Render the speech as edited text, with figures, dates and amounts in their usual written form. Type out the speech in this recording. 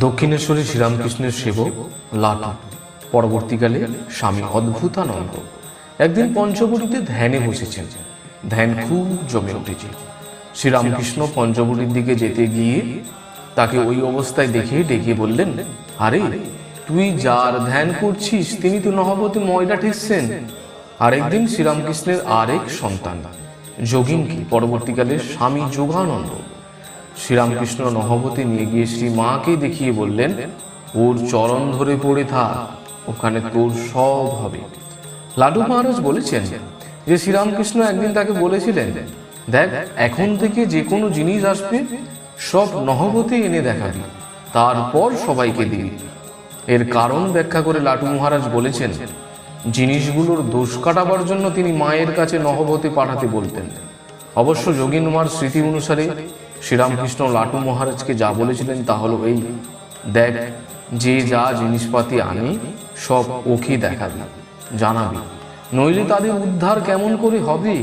দক্ষিণেশ্বরে শ্রীরামকৃষ্ণের সেবক লাটু, পরবর্তীকালে স্বামী অদ্ভুতানন্দ, একদিন পঞ্চবটিতে ধ্যানে বসেছেন। ধ্যান খুব জমে উঠেছে। শ্রীরামকৃষ্ণ পঞ্চবটির দিকে যেতে গিয়ে তাকে ওই অবস্থায় দেখে ডেকে বললেন, আরে তুই যার ধ্যান করছিস তিনি তো নহবতে ময়লা ঠেকছেন। আরেকদিন শ্রীরামকৃষ্ণের আরেক সন্তান যোগিনকে, পরবর্তীকালে স্বামী যোগানন্দ, শ্রীরামকৃষ্ণ নহবতে নিয়ে গিয়ে শ্রী মাকে দেখিয়ে বললেন, ওর চরণ ধরে পড়ে থাক, ওখানে তোর সব হবে। লাটু মহারাজ বলেছেন যে শ্রীরামকৃষ্ণ একদিন তাকে বলেছিলেন, দেখ এখন থেকে যে কোনো জিনিস আসবে সব নহবতে এনে দেখাবি, তারপর সবাইকে দিবি। এর কারণ ব্যাখ্যা করে লাটু মহারাজ বলেছেন, জিনিসগুলোর দোষ কাটাবার জন্য তিনি মায়ের কাছে নহবতে পাঠাতে বলতেন। অবশ্য যোগীন মার স্মৃতি অনুসারে শ্রীরামকৃষ্ণ লাটু মহারাজকে যা বলেছিলেন তা হলো এই, দেখ যে যা জিনিসপাতি আনি সব ওকে দেখাবি, জানাবি, নইলে তাদের উদ্ধার কেমন করে হবে।